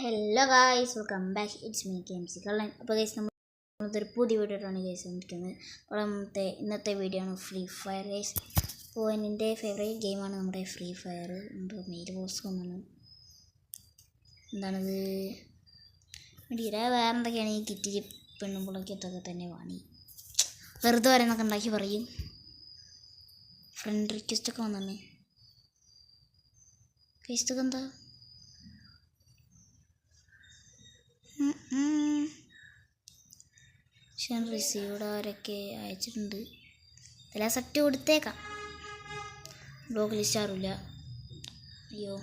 Hello guys, welcome back. It's me KMC കള്ളൻ. അപ്പോൾ guys, നമ്മളൊരു പുതിയ വീഡിയോ ആയിട്ടാണ് ഗൈസ് വന്നിരിക്കുന്നത്. അപ്പോൾ ഇന്നത്തെ വീഡിയോ ആണ് ഫ്രീ ഫയർ ഗൈസ്. അപ്പോൾ എൻ്റെ ഫേവറേറ്റ് ഗെയിമാണ് നമ്മുടെ ഫ്രീ ഫയർ. നമ്മുടെ മെയിൽ ബോസ് ഒന്നാണ്. എന്താണത് വേറെ എന്തൊക്കെയാണ് ഈ കിറ്റി പെണ്ണുമ്പുളക്കത്തൊക്കെ തന്നെ വാണി വെറുതെ വരെന്നൊക്കെ ഉണ്ടാക്കി പറയും. ഫ്രണ്ട് റിക്വസ്റ്റൊക്കെ വന്നാണ് ഗൈസ്. എന്താ റിസീവ്ഡ് ആരൊക്കെ അയച്ചിട്ടുണ്ട്. എല്ലാം സെറ്റ് കൊടുത്തേക്കാം. ബ്ലോക്ക് ലിസ്റ്റ് ആറില്ല. അയ്യോ,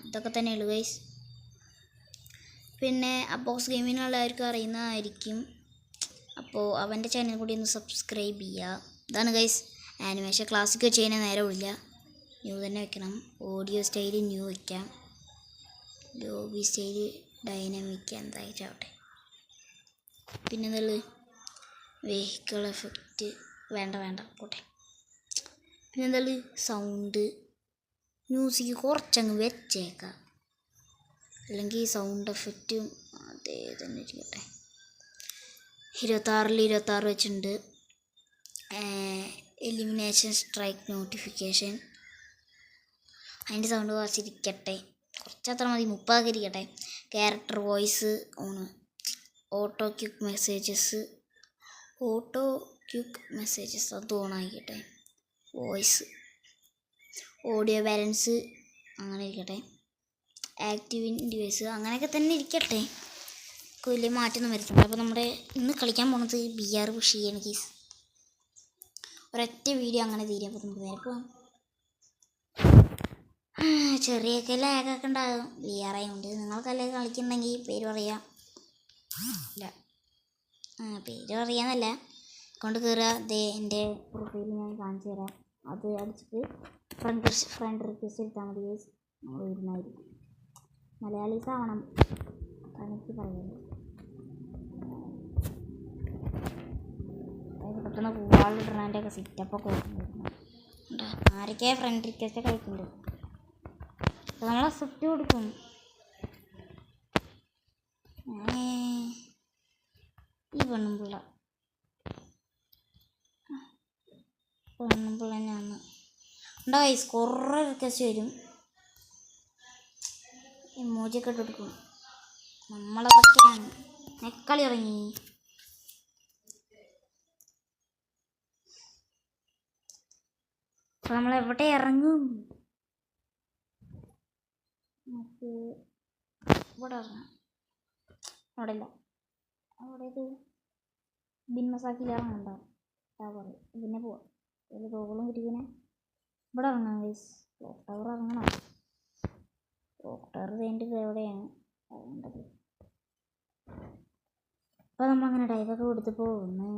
ഇതൊക്കെ തന്നെയുള്ളൂ ഗൈസ്. പിന്നെ അബോക്സ് ഗെയിമിനുള്ളവർക്ക് അറിയുന്നതായിരിക്കും. അപ്പോൾ അവൻ്റെ ചാനൽ കൂടി ഒന്ന് സബ്സ്ക്രൈബ് ചെയ്യുക. ഇതാണ് ഗൈസ് ആനിമേഷൻ. ക്ലാസിക് ചെയ്യുന്ന നേരമില്ല, ന്യൂ തന്നെ വെക്കണം. ഓഡിയോ സ്റ്റൈല് ന്യൂ വയ്ക്കാം. ലോബി സ്റ്റൈല് ഡൈനാമിക് എന്തായിട്ടാവട്ടെ. പിന്നെ എന്തുള്ളത് വെഹിക്കിൾ എഫക്റ്റ് വേണ്ട പോട്ടെ. പിന്നെ എന്തുള്ളത് സൗണ്ട് മ്യൂസിക് കുറച്ചങ്ങ് വെച്ചേക്കാം, അല്ലെങ്കിൽ സൗണ്ട് എഫക്റ്റും അതേ തന്നെ ഇരിക്കട്ടെ. 26 വെച്ചിട്ടുണ്ട്. എലിമിനേഷൻ സ്ട്രൈക്ക് നോട്ടിഫിക്കേഷൻ, അതിൻ്റെ സൗണ്ട് കുറച്ചിരിക്കട്ടെ, കുറച്ചത്ര മതി, 30 ഇരിക്കട്ടെ. Character voice on. Auto quick messages അത് ഓണാക്കിക്കട്ടെ. വോയിസ് ഓഡിയോ ബാലൻസ് അങ്ങനെ ഇരിക്കട്ടെ. ആക്റ്റീവ് ഡിവൈസ് അങ്ങനെയൊക്കെ തന്നെ ഇരിക്കട്ടെ, വലിയ മാറ്റമൊന്നും വരുത്തില്ല. അപ്പോൾ നമ്മുടെ ഇന്ന് കളിക്കാൻ പോകുന്നത് BR പുഷ് ചെയ്യാണ് കേസ്. ഒരൊറ്റ വീഡിയോ അങ്ങനെ തീരും. അപ്പോൾ നമുക്ക് നേരെ പോകാം. ചെറിയൊക്കെ ലാഗൊക്കെ ഉണ്ടാകും BR കൊണ്ട്. നിങ്ങൾക്കല്ലേ കളിക്കുന്നുണ്ടെങ്കിൽ പേര് പറയാം. ഇല്ല, പേര് പറയാന്നല്ല, കൊണ്ട് കയറുക. എൻ്റെ പ്രൊഫൈൽ ഞാൻ കാണിച്ചു തരാം. അത് അടിച്ചിട്ട് ഫ്രണ്ട് റിക്വസ്റ്റ് എടുത്താൽ മതി ഗൈസ്. നമ്മൾ വരുന്നതായിരിക്കും. മലയാളീസ് ആവണം, എനിക്ക് പറയുന്നത്. പെട്ടെന്ന് പൂവാളിടണതിൻ്റെയൊക്കെ സിറ്റപ്പൊക്കെ വരുന്നു. ആരൊക്കെയാണ് ഫ്രണ്ട് റിക്വസ്റ്റ് കളിക്കുന്നുണ്ട്. നമ്മൾ അക്സെപ്റ്റ് കൊടുക്കും. ഈ പെണ്ണുമ്പിള്ള തന്നെയാണ് ഉണ്ടാ ഗൈസ്. കുറേ റിക്വസ്റ്റ് വരും, ഇമോജിയൊക്കെ ഇട്ട് കൊടുക്കും. നമ്മളതൊക്കെയാണ് നെക്കളി ഇറങ്ങി. അപ്പോൾ നമ്മളെവിടെ ഇറങ്ങും? നമുക്ക് ഇവിടെ ഇറങ്ങാം. അവിടെ ഇല്ല, അവിടെ ഇത് ബിന്മസാക്കിൽ ഇറങ്ങണ്ട. ടവർ പിന്നെ പോവാം. അതിൽ ഗോകുളം കിട്ടിങ്ങനെ ഇവിടെ ഇറങ്ങാം ഗൈസ്. ക്ലോക്ക് ടവർ ഇറങ്ങണം. ക്ലോക്ക് ടവർ വേണ്ടി എവിടെയാണ് വേണ്ടത്. അപ്പോൾ നമ്മളങ്ങനെ ഡൈവൊക്കെ കൊടുത്ത് പോകുന്നു.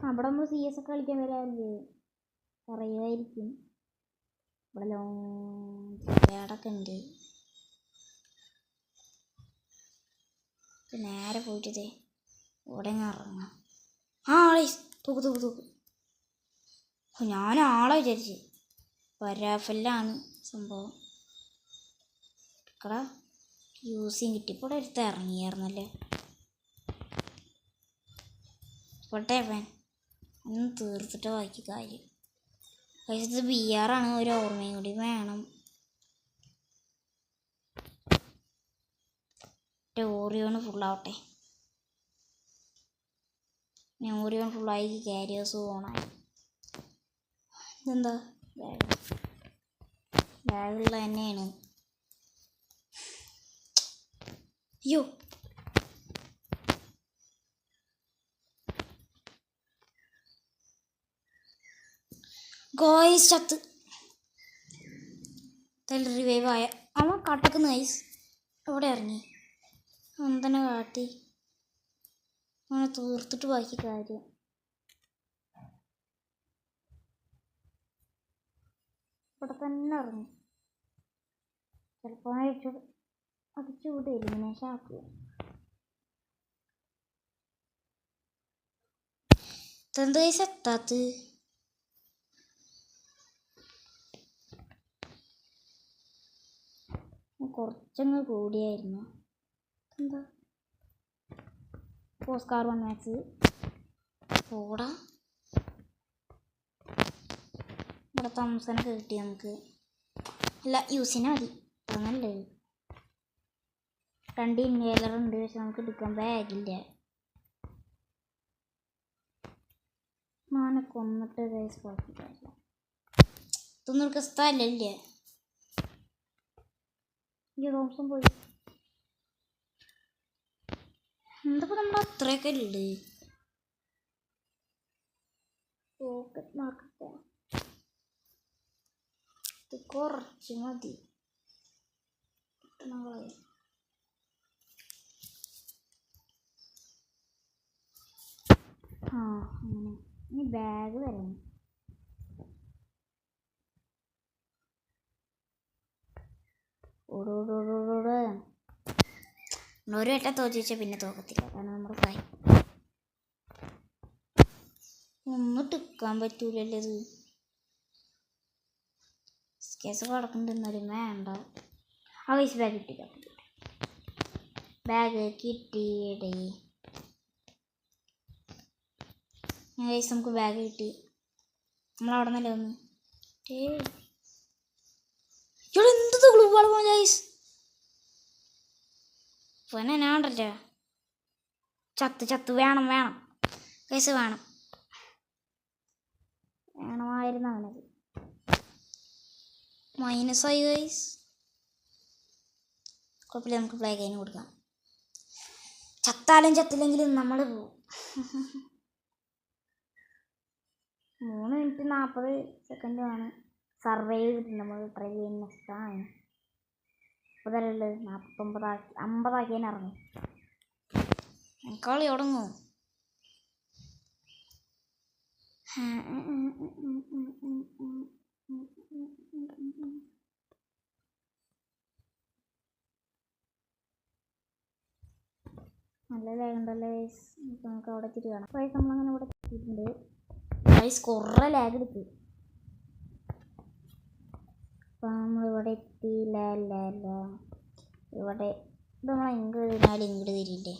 അവിടെ നമ്മൾ CS ഒക്കെ കളിക്കാൻ വരാറില്ലേ, പറയുമായിരിക്കും. ഇവിടെ ലോഡൊക്കെ ഉണ്ട്. നേരെ പോയിട്ടേ ഇവിടെ ഇറങ്ങാം. ആളെ തൂക്ക്. ഞാൻ ആളെ വിചാരിച്ച് പരാഫല്ലാണ് സംഭവം. ഇവിടെ യൂസിങ് കിട്ടി. ഇപ്പോൾ ഒരുത്ത ഇറങ്ങിയായിരുന്നല്ലേ. പോട്ടെ ഫാൻ, ഒന്ന് തീർത്തിട്ട് ബാക്കി കാര്യം. ഇത് BR ആണ്, ഒരു ഓർമ്മയും കൂടി വേണം. ഓറിയോണ് ഫുള്ളാവട്ടെ. ഓറിയോൺ ഫുള്ളായി, ക്യാരിയേഴ്സ് ഓണായി. ഇതെന്താ ബാഗുള്ള തന്നെയാണ്. അയ്യോ, ഗോയ്സ് ചത്ത് റിവൈവ് ആയ അവൻ കട്ടക്കുന്ന ഗൈസ്. എവിടെ ഇറങ്ങി തന്നെ കാട്ടി അങ്ങനെ തീർത്തിട്ട് ബാക്കി കാര്യം. ഇവിടെ തന്നെ ഇറങ്ങി. ചിലപ്പോൾ അടിച്ചുകൂടെ എലിമിനേഷൻ ആക്കുക. ഇതെന്ത് ഗൈസ് എത്താത്തത്? കുറച്ചങ്ങ് കൂടിയായിരുന്നു. എന്താ ഓസ്കാർ 1 മാക്സ് ഓടാ. ഇവിടെ തംസനൊക്കെ കിട്ടി നമുക്ക്. അല്ല യൂസിനെ മതി അങ്ങനല്ലേ. 2 ഇൻഹേലർ ഉണ്ട്, പക്ഷെ നമുക്ക് എടുക്കാൻ ബാഗില്ല. മാനെ കൊന്നിട്ട് ഇതൊന്നും എടുക്കാൻ സ്ഥലമില്ല. ഈ തോംസൺ പോയി. എന്തൊക്കെ നമ്മൾ അത്രയൊക്കെ ഉണ്ട്. പോക്കറ്റ് മാർക്കറ്റ് ഇത് കുറച്ച് മതി. അങ്ങനെ ഇനി ബാഗ് വരണം. ഒരു വട്ടം തോച്ചിച്ചാൽ പിന്നെ തോക്കത്തില്ല, കാരണം നമ്മുടെ കൈ ഒന്നും ടിക്കാൻ പറ്റൂലല്ലോ. ഇത് കേസ് കിടക്കുന്നുണ്ടെന്നാലും വേണ്ട. ആ വയസ്സ് ബാഗ് കിട്ടില്ല. ബാഗ് കിട്ടിയടേ വയസ്സ് നമുക്ക് ബാഗ് കിട്ടി. നമ്മളവിടെ നിന്നല്ലേ ഒന്ന് എന്ത് ഗ്ലൂ വളമോ ഗൈസ്. പിന്നെ ഞാണ്ടല്ലോ ചത്ത് വേണം ഗൈസ് വേണമായിരുന്നു അവനത്. -ആയി ഗൈസ്. കുഴപ്പമില്ല, നമുക്ക് പ്ലേ കഴിഞ്ഞ് കൊടുക്കാം. ചത്താലും ചത്തില്ലെങ്കിലും നമ്മൾ പോവും. 3 മിനിറ്റ് 40 സെക്കൻഡുമാണ് സർവൈവ് ചെയ്തിട്ടുണ്ട്. നമ്മൾ ട്രൈ ചെയ്യുന്ന നെക്സ്റ്റാണ്. ഇപ്പോൾ തന്നെ 49 50 ആക്കിയാൽ ഇറങ്ങും. കളി തുടങ്ങും. നല്ല ലാഗുണ്ടല്ലേ ഗൈസ്. നമുക്ക് അവിടെ എത്തിയിട്ട് കാണാം. ഗൈസ് നമ്മളങ്ങനെ ഇവിടെ എത്തിയിട്ടുണ്ട്. ഗൈസ് കുറേ ലാഗ് എടുത്ത്. അപ്പം നമ്മളിവിടെ എത്തിയില്ല. ഇവിടെ ഇത് നമ്മൾ ഇങ്ങോട്ട് തിരിഞ്ഞാൽ ഇങ്ങോട്ട് തിരിയില്ലേ.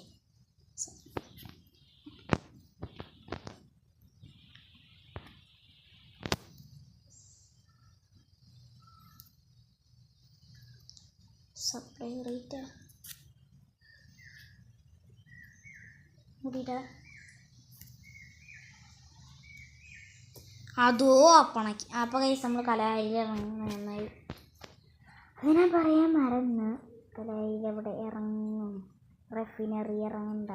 സപ്ലൈ റേറ്റ് മുടിയിട്ട അതോ അപ്പണക്ക്. അപ്പം കഴിച്ച് നമ്മൾ കലായിൽ ഇറങ്ങുന്നതായി അങ്ങനെ പറയാൻ മറന്ന്. കലായിൽ എവിടെ ഇറങ്ങും? റെഫിനറി ഇറങ്ങണ്ട.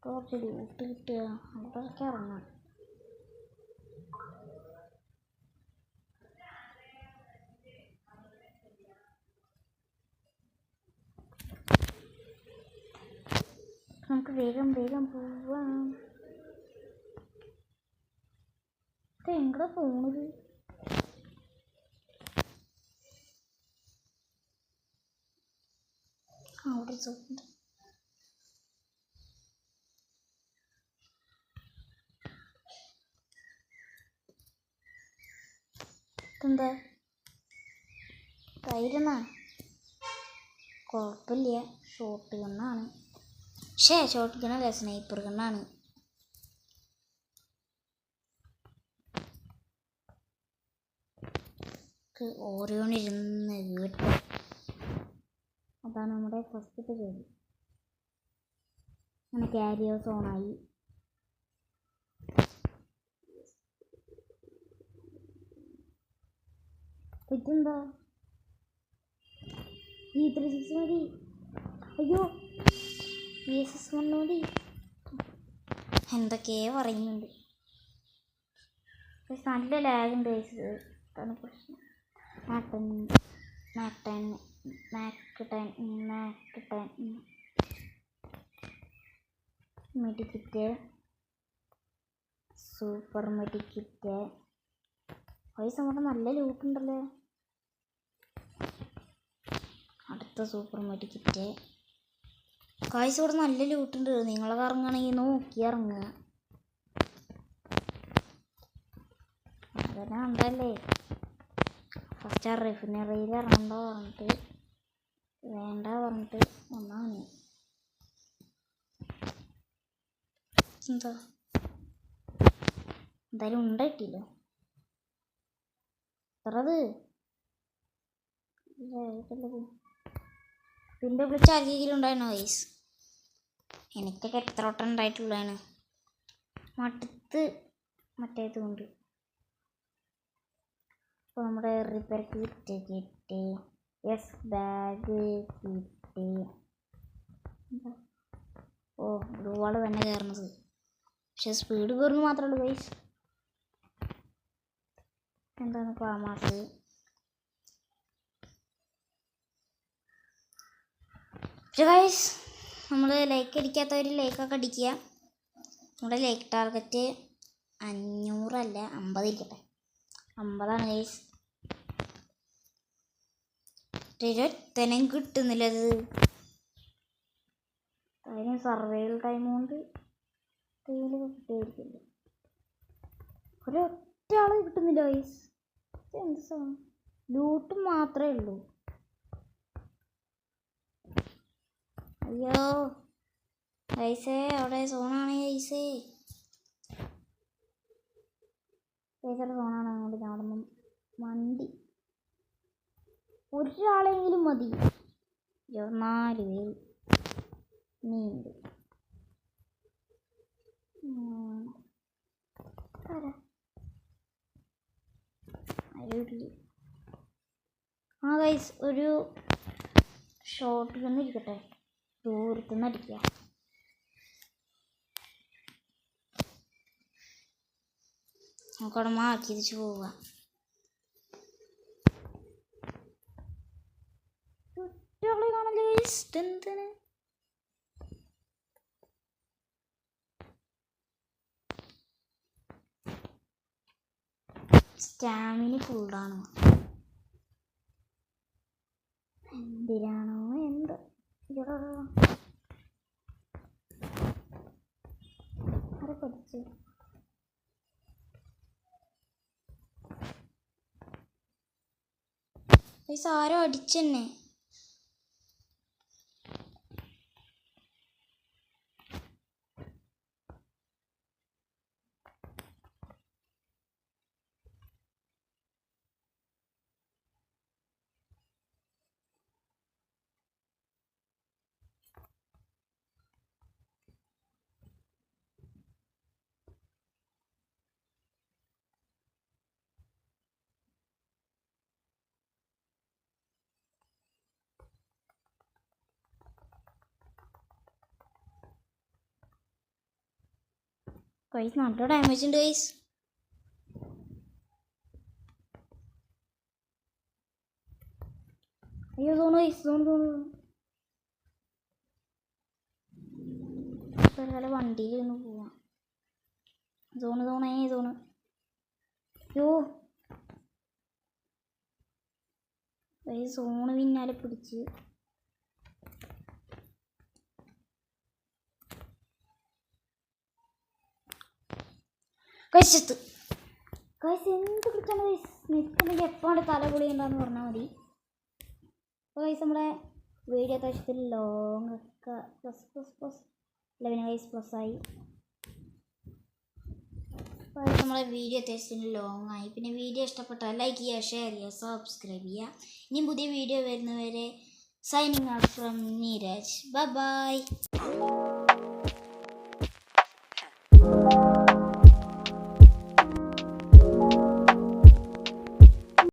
കുറച്ച് ഡ്യൂട്ടി കിട്ടുക അവിടെയൊക്കെ ഇറങ്ങാം. നമുക്ക് വേഗം പോവാം. എങ്ങടെ പോണത്? അവിടെ സോപ്പുണ്ട്. എന്താ കയ്യിരുന്നാ? കുഴപ്പമില്ല, ഷോട്ട് ഗണ്ണാണ്. ഷോട്ട് ഗണ്ണല്ല, സ്നൈപ്പർ ഗണ്ണാണ്. ഓരോന്നിരുന്ന് വീട്ടിൽ അതാണ് നമ്മുടെ ഫസ്റ്റത്തെ ജോലി. അങ്ങനെ ക്യാരിയേഴ്സ് ഓണായി. ഇതെന്താ E36 മതി. അയ്യോ ESS1 മതി. എന്തൊക്കെയോ പറയുന്നുണ്ട്. നല്ല ലാഗുണ്ട്. അതാണ് പ്രശ്നം. Medkit, super medkit. പൈസ നമ്മുടെ നല്ല ലൂട്ടുണ്ടല്ലോ. അടുത്ത സൂപ്പർ മെഡിക്കിറ്റ്. കായ്സ് ഇവിടെ നല്ല ലൂട്ടുണ്ട്. നിങ്ങളൊക്കെ ഇറങ്ങുകയാണെങ്കിൽ നോക്കി ഇറങ്ങുക. അതന്നെ ഉണ്ടല്ലേ റിഫിനറിയിൽ ഇറങ്ങണ്ട പറഞ്ഞിട്ട് വേണ്ട പറഞ്ഞിട്ട് ഒന്നാണ് എന്തായാലും ഉണ്ട കിട്ടിയില്ലോ. എത്രത് പിന്നെ വിളിച്ച ആരെങ്കിലും ഉണ്ടായിരുന്നോ ഗൈസ്? എനിക്കൊക്കെ എത്ര വട്ടം ഉണ്ടായിട്ടുള്ളതാണ്. മടുത്ത് മറ്റേത് കൊണ്ട്. അപ്പോൾ നമ്മുടെ റിപ്പയർ കിറ്റ് കിട്ടി. യെസ് ബാഗ് കിട്ടി. ഓ ബ്ലൂ വാള് തന്നെ കയറുന്നത്. പക്ഷെ സ്പീഡ് കയറുന്നു മാത്രമേ ഉള്ളൂ ഗൈസ്. എന്താണ് ഫാമാസ്? പക്ഷെ ഗൈസ് നമ്മൾ ലൈക്ക് അടിക്കാത്തവർ ലൈക്കൊക്കെ അടിക്കുക. നമ്മുടെ ലൈക്ക് ടാർഗറ്റ് 500 അല്ല 50 ഇരിക്കട്ടെ. 50 ഗൈസ്. ഇരുത്തനും കിട്ടുന്നില്ലത്. അതിന് സർവൈവൽ ടൈം കൊണ്ട് കിട്ടിയായിരിക്കില്ല. ഒരൊറ്റ ആൾ കിട്ടുന്നില്ല ഗൈസ്. എന്ത് സാധനം? ലൂട്ട് മാത്രമേ ഉള്ളൂ. അയ്യോ ഗൈസേ അവിടെ സോണാണ് ഗൈസേ. ഗൈസയുടെ സോണാണ്. അങ്ങോട്ട് നടന്നു വണ്ടി ഒരാളെങ്കിലും മതി. 24 പേര് നീണ്ട്. ആ ഗൈസ് ഒരു ഷോട്ടിൽ നിന്ന് ഇരിക്കട്ടെ. ദൂരത്തുനിന്ന് അടിക്കുക. നമുക്കവിടെ മാർക്ക് തിരിച്ച് പോവുക. കുട്ടികളെ കാണല്ലേ ഗൈസ്. എന്തിന് സ്റ്റാമിന ഫുള്ളാണ്. എന്തിനാണോ എന്ത് ആരെ പഠിച്ചു? ഗൈസ് ആരോ അടിച്ചെന്നെ. ഗൈസ് നല്ല ഡാമേജ് ഉണ്ട് ഗൈസ്. അയ്യോ സോണ് ഗൈസ്. സോണ് വണ്ടിയിൽ ഒന്ന് പോവാം. സോണ് അയ്യോ ഗൈസ് സോണ് പിന്നാലെ പിടിച്ച്. കഴിച്ചെത്ത് ഗൈസ്. എന്ത് പിടിച്ചാണ് ഗൈസ്? നിൽക്കുന്നെങ്കിൽ എപ്പോഴാണ് തലപൊളി ഉണ്ടാന്ന് പറഞ്ഞാൽ മതി. അപ്പോൾ ഗൈസ് നമ്മുടെ വീഡിയോ അത്യാവശ്യത്തിൽ ലോങ് ഒക്കെ പ്ലസ് 11 ഗൈസ് പ്ലസ്സായി. അപ്പോൾ നമ്മളെ വീഡിയോ അത്യാവശ്യത്തിന് ലോങ് ആയി. പിന്നെ വീഡിയോ ഇഷ്ടപ്പെട്ടാൽ ലൈക്ക് ചെയ്യുക, ഷെയർ ചെയ്യുക, സബ്സ്ക്രൈബ് ചെയ്യുക. ഇനിയും പുതിയ വീഡിയോ വരുന്നവരെ signing out from Neeraj. By.